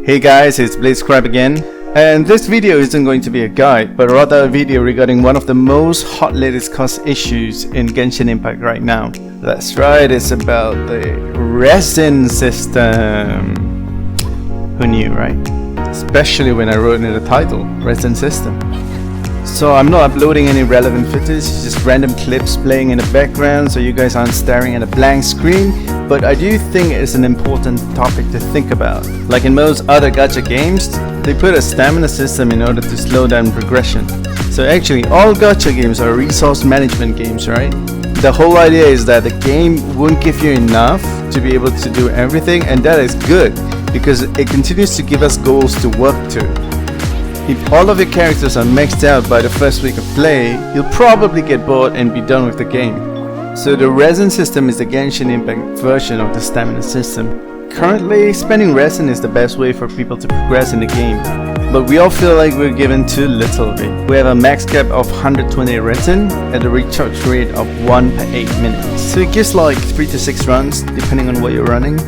Hey guys, it's BlazeCrab again, and this video isn't going to be a guide, but rather a video regarding one of the most hotly discussed issues in Genshin Impact right now. That's right, it's about the Resin system. Who knew, right? Especially when I wrote in the title, Resin system. So I'm not uploading any relevant footage, just random clips playing in the background so you guys aren't staring at a blank screen, but I do think it's an important topic to think about. Like in most other gacha games, they put a stamina system in order to slow down progression. So actually all gacha games are resource management games, right? The whole idea is that the game won't give you enough to be able to do everything, and that is good because it continues to give us goals to work to. If all of your characters are maxed out by the first week of play, you'll probably get bored and be done with the game. So the Resin system is the Genshin Impact version of the stamina system. Currently, spending Resin is the best way for people to progress in the game, but we all feel like we're given too little of it. We have a max cap of 120 Resin at a recharge rate of 1 per 8 minutes. So it gives like 3 to 6 runs depending on what you're running.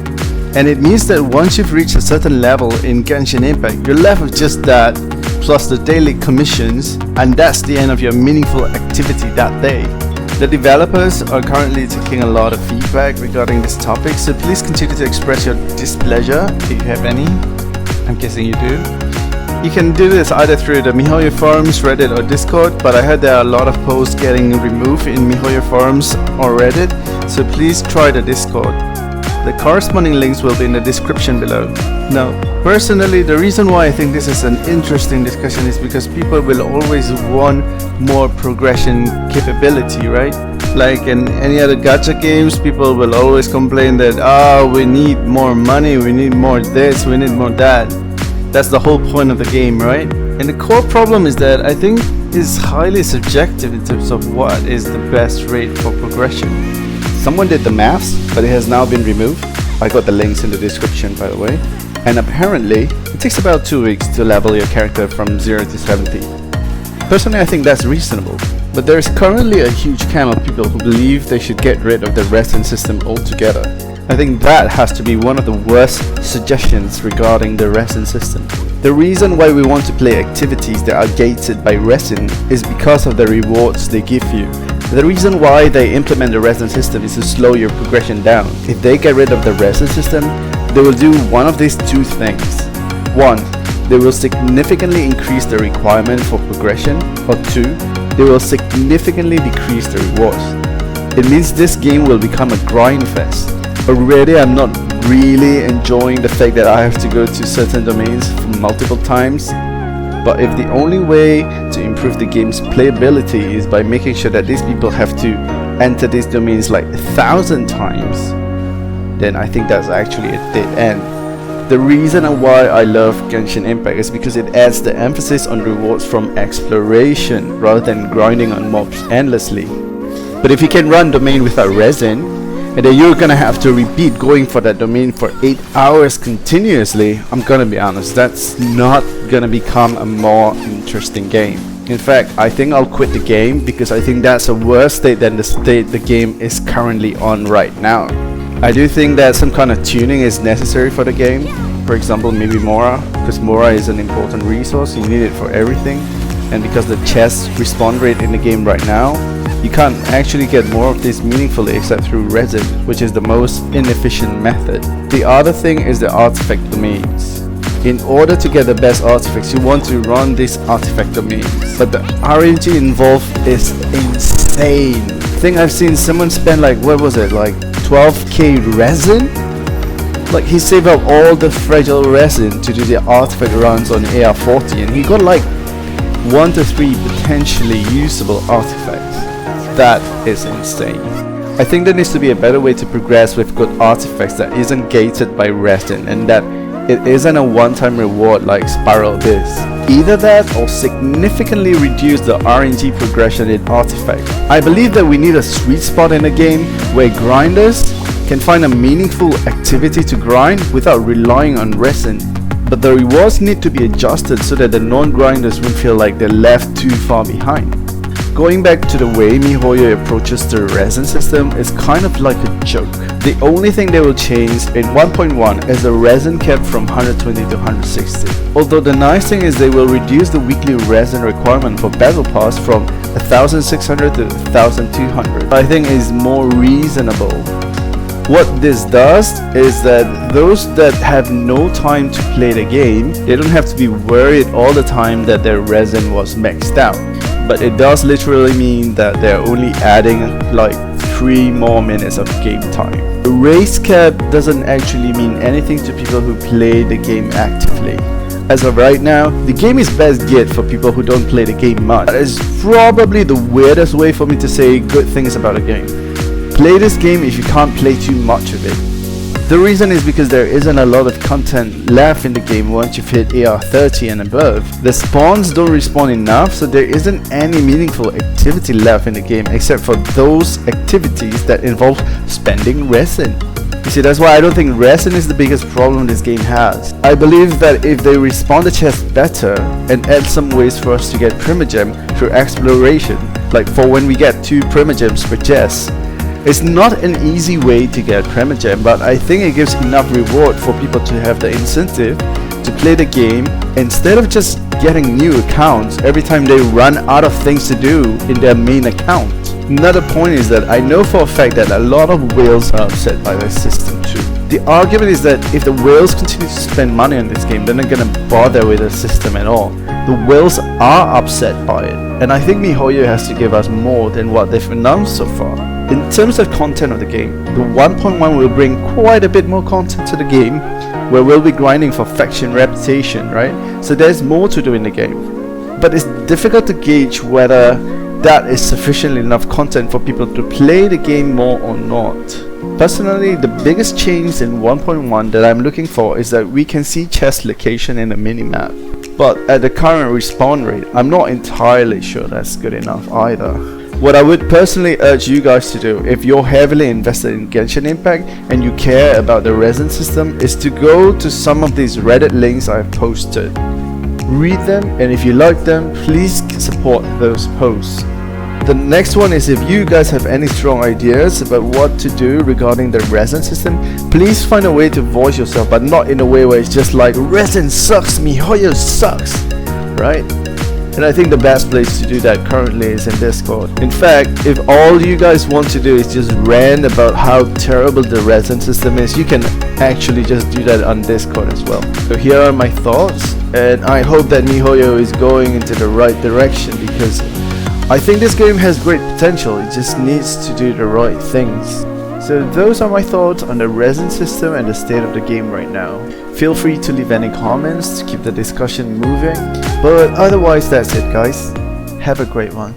And it means that once you've reached a certain level in Genshin Impact, you're left with just that, plus the daily commissions, and that's the end of your meaningful activity that day. The developers are currently taking a lot of feedback regarding this topic, so please continue to express your displeasure if you have any. I'm guessing you do. You can do this either through the MiHoYo forums, Reddit or Discord, but I heard there are a lot of posts getting removed in MiHoYo forums or Reddit, so please try the Discord. The corresponding links will be in the description below. Now, personally, the reason why I think this is an interesting discussion is because people will always want more progression capability, right? Like in any other gacha games, people will always complain that, we need more money, we need more this, we need more that. That's the whole point of the game, right? And the core problem is that I think it's highly subjective in terms of what is the best rate for progression. Someone did the maths, but it has now been removed. I got the links in the description, by the way. And apparently, it takes about 2 weeks to level your character from 0 to 70. Personally, I think that's reasonable. But there is currently a huge camp of people who believe they should get rid of the Resin system altogether. I think that has to be one of the worst suggestions regarding the Resin system. The reason why we want to play activities that are gated by Resin is because of the rewards they give you. The reason why they implement the Resin system is to slow your progression down. If they get rid of the Resin system, they will do one of these two things. 1. They will significantly increase the requirement for progression, or 2. They will significantly decrease the rewards. It means this game will become a grind fest. Already I'm not really enjoying the fact that I have to go to certain domains multiple times. But if the only way to improve the game's playability is by making sure that these people have to enter these domains like 1,000 times, then I think that's actually a dead end. The reason why I love Genshin Impact is because it adds the emphasis on rewards from exploration rather than grinding on mobs endlessly. But if you can run domain without Resin, and then you're gonna have to repeat going for that domain for 8 hours continuously, I'm gonna be honest, that's not gonna become a more interesting game. In fact, I think I'll quit the game because I think that's a worse state than the state the game is currently on right now. I do think that some kind of tuning is necessary for the game. For example, maybe Mora, because Mora is an important resource, you need it for everything. And because the chest respawn rate in the game right now, you can't actually get more of this meaningfully except through Resin, which is the most inefficient method. The other thing is the artifact domains. In order to get the best artifacts, you want to run these artifact domains. But the RNG involved is insane. I think I've seen someone spend like 12k Resin? Like he saved up all the fragile Resin to do the artifact runs on AR40, and he got like 1 to 3 potentially usable artifacts. That is insane. I think there needs to be a better way to progress with good artifacts that isn't gated by Resin, and that it isn't a one-time reward like Spiral is. Either that or significantly reduce the RNG progression in artifacts. I believe that we need a sweet spot in a game where grinders can find a meaningful activity to grind without relying on Resin. But the rewards need to be adjusted so that the non-grinders won't feel like they're left too far behind. going back to the way MiHoYo approaches the resin system is kind of like a joke. The only thing they will change in 1.1 is the resin cap from 120 to 160. Although the nice thing is they will reduce the weekly resin requirement for Battle Pass from 1,600 to 1,200. I think is more reasonable. What this does is that those that have no time to play the game, they don't have to be worried all the time that their resin was maxed out. But it does literally mean that they're only adding like 3 more minutes of game time. The race cap doesn't actually mean anything to people who play the game actively. As of right now, the game is best geared for people who don't play the game much. That is probably the weirdest way for me to say good things about a game. Play this game if you can't play too much of it. The reason is because there isn't a lot of content left in the game once you've hit AR 30 and above. The spawns don't respawn enough, so there isn't any meaningful activity left in the game except for those activities that involve spending resin. You see, that's why I don't think resin is the biggest problem this game has. I believe that if they respawn the chest better and add some ways for us to get Primogem through exploration, like for when we get 2 Primogems per chest. It's not an easy way to get Primogem, but I think it gives enough reward for people to have the incentive to play the game instead of just getting new accounts every time they run out of things to do in their main account. Another point is that I know for a fact that a lot of whales are upset by this system too. The argument is that if the whales continue to spend money on this game, they're not gonna bother with the system at all. The whales are upset by it, and I think MiHoYo has to give us more than what they've announced so far. In terms of content of the game, the 1.1 will bring quite a bit more content to the game, where we'll be grinding for faction reputation, right? So there's more to do in the game. But it's difficult to gauge whether that is sufficiently enough content for people to play the game more or not. Personally, the biggest change in 1.1 that I'm looking for is that we can see chest location in the minimap. But at the current respawn rate, I'm not entirely sure that's good enough either. What I would personally urge you guys to do if you're heavily invested in Genshin Impact and you care about the resin system is to go to some of these Reddit links I've posted. Read them, and if you like them, please support those posts. The next one is if you guys have any strong ideas about what to do regarding the resin system, please find a way to voice yourself, but not in a way where it's just like resin sucks, MiHoYo sucks, right? And I think the best place to do that currently is in Discord. In fact, if all you guys want to do is just rant about how terrible the resin system is, you can actually just do that on Discord as well. So here are my thoughts, and I hope that MiHoYo is going into the right direction, because I think this game has great potential. It just needs to do the right things. So those are my thoughts on the resin system and the state of the game right now. Feel free to leave any comments to keep the discussion moving. But otherwise, that's it guys. Have a great one.